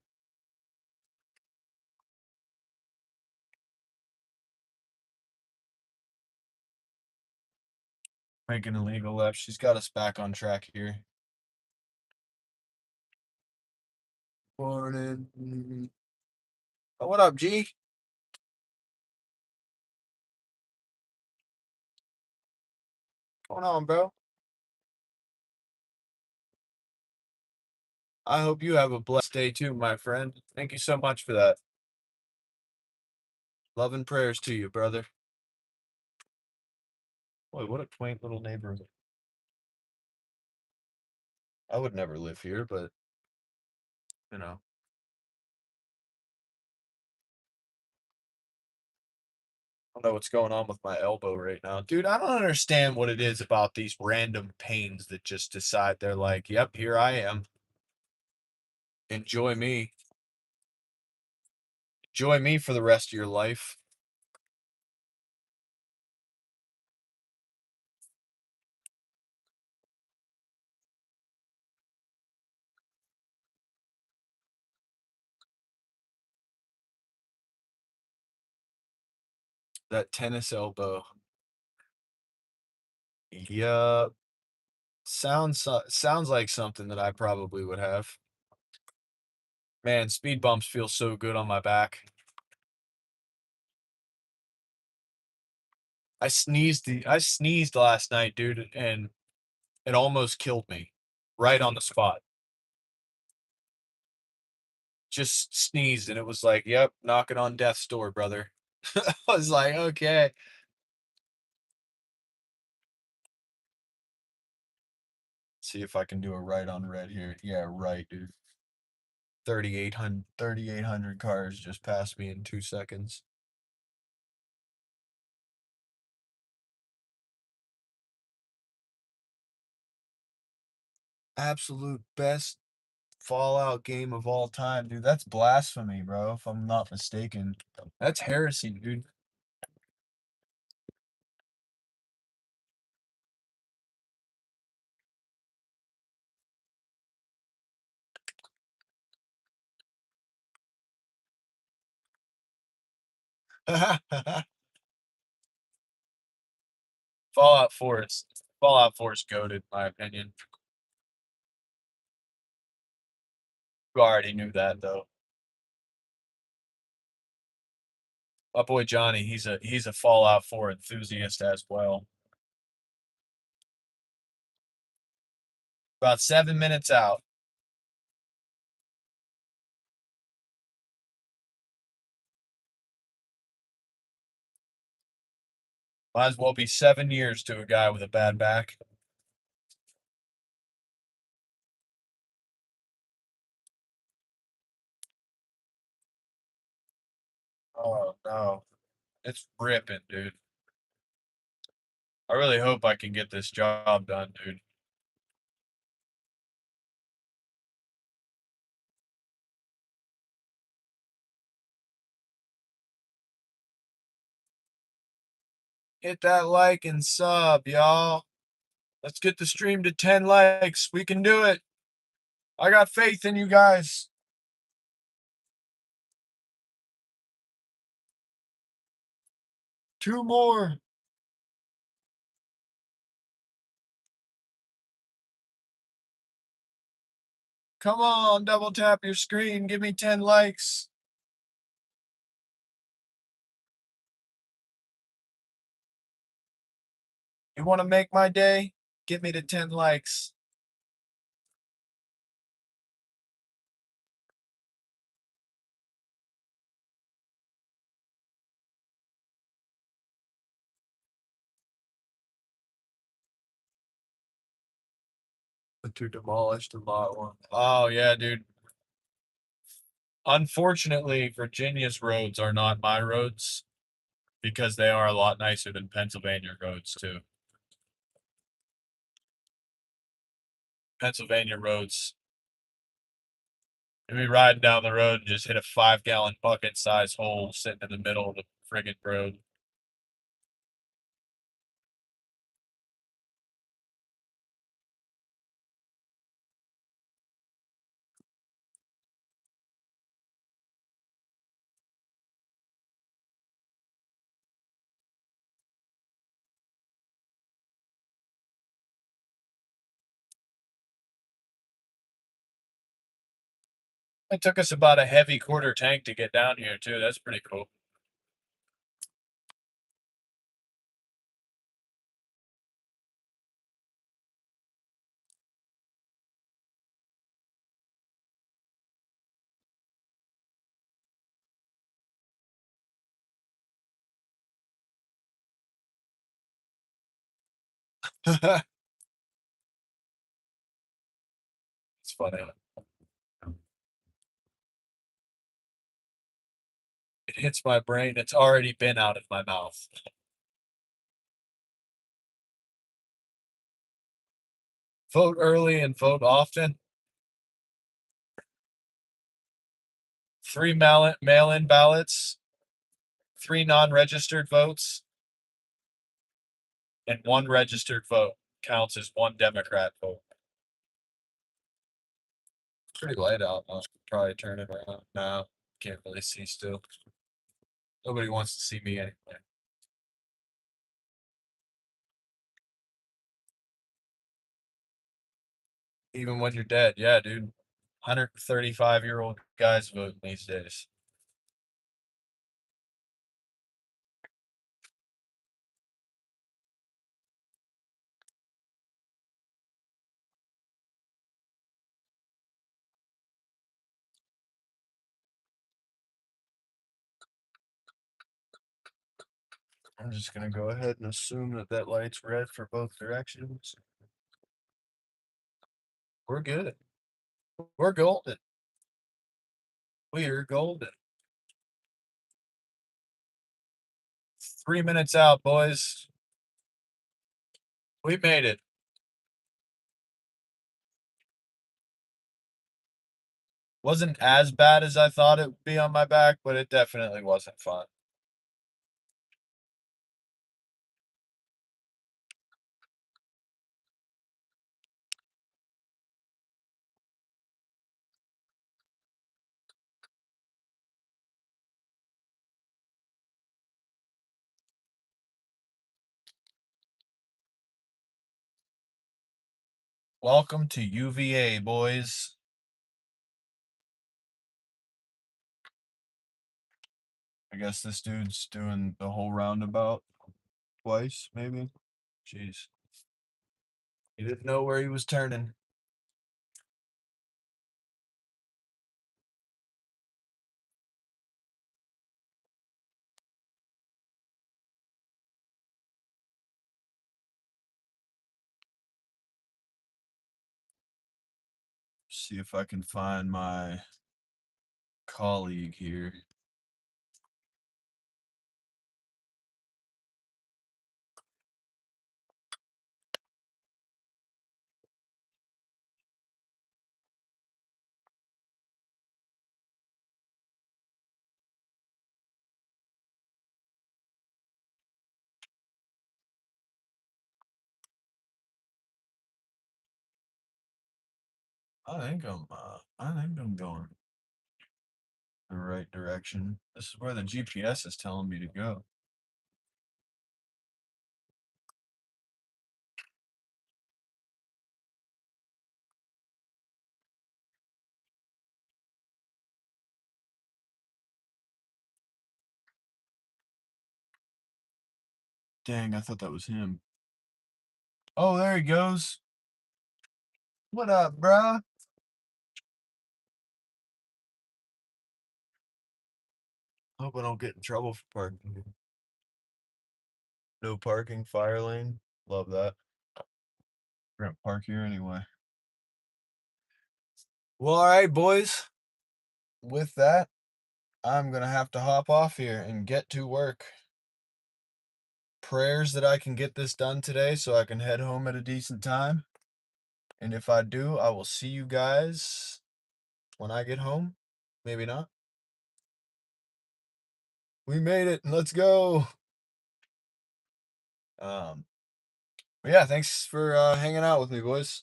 Make an illegal left. She's got us back on track here. Morning. Oh, what up, G? What's going on, bro? I hope you have a blessed day too, my friend. Thank you so much for that. Love and prayers to you, brother. Boy, what a quaint little neighborhood. I would never live here, but you know. I don't know what's going on with my elbow right now. Dude, I don't understand what it is about these random pains that just decide they're like, yep, here I am. Enjoy me. Enjoy me for the rest of your life. That tennis elbow. Yup. Sounds like something that I probably would have. Man, speed bumps feel so good on my back. I sneezed last night, dude, and it almost killed me right on the spot. Just sneezed and it was like, "Yep, knocking on death's door, brother." I was like, "Okay." See if I can do a right on red here. Yeah, right, dude. 3,800 cars just passed me in 2 seconds. Absolute best Fallout game of all time, dude. That's blasphemy, bro, if I'm not mistaken. That's heresy, dude. Fallout 4 is Fallout 4 is goated, in my opinion. You already knew that though. My boy Johnny, he's a Fallout 4 enthusiast as well. About 7 minutes out. Might as well be 7 years to a guy with a bad back. Oh no. It's ripping, dude. I really hope I can get this job done, dude. Hit that like and sub, y'all. Let's get the stream to 10 likes. We can do it. I got faith in you guys. Two more. Come on, double tap your screen. Give me 10 likes. You want to make my day? Get me to 10 likes. To demolish the lot one. Oh, yeah, dude. Unfortunately, Virginia's roads are not my roads because they are a lot nicer than Pennsylvania roads, too. Pennsylvania roads. You'd be riding down the road and just hit a 5-gallon bucket size hole sitting in the middle of the friggin' road. It took us about a heavy quarter tank to get down here, too. That's pretty cool. It's funny. It hits my brain. It's already been out of my mouth. Vote early and vote often. 3 mail-in ballots, 3 non-registered votes, and 1 registered vote counts as 1 Democrat vote. Pretty light out. I'll probably turn it around. No, can't really see still. Nobody wants to see me anyway. Even when you're dead, yeah, dude. 135-year-old guys voting these days. I'm just gonna go ahead and assume that that light's red for both directions. We're good. We're golden. We're golden. 3 minutes out, boys. We made it. Wasn't as bad as I thought it would be on my back, but it definitely wasn't fun. Welcome to UVA, boys. I guess this dude's doing the whole roundabout twice, maybe. Jeez. He didn't know where he was turning. See if I can find my colleague here. I think I'm going the right direction. This is where the GPS is telling me to go. Dang, I thought that was him. Oh, there he goes. What up, bruh? Hope I don't get in trouble for parking. No parking, fire lane. Love that. We're gonna park here anyway. Well, all right, boys. With that, I'm gonna have to hop off here and get to work. Prayers that I can get this done today so I can head home at a decent time. And if I do, I will see you guys when I get home. Maybe not. We made it. Let's go. But yeah, thanks for hanging out with me, boys.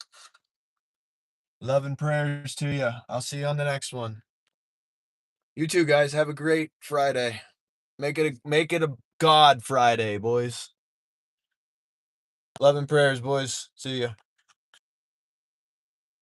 Love and prayers to you. I'll see you on the next one. You too, guys. Have a great Friday. Make it a God Friday, boys. Love and prayers, boys. See ya.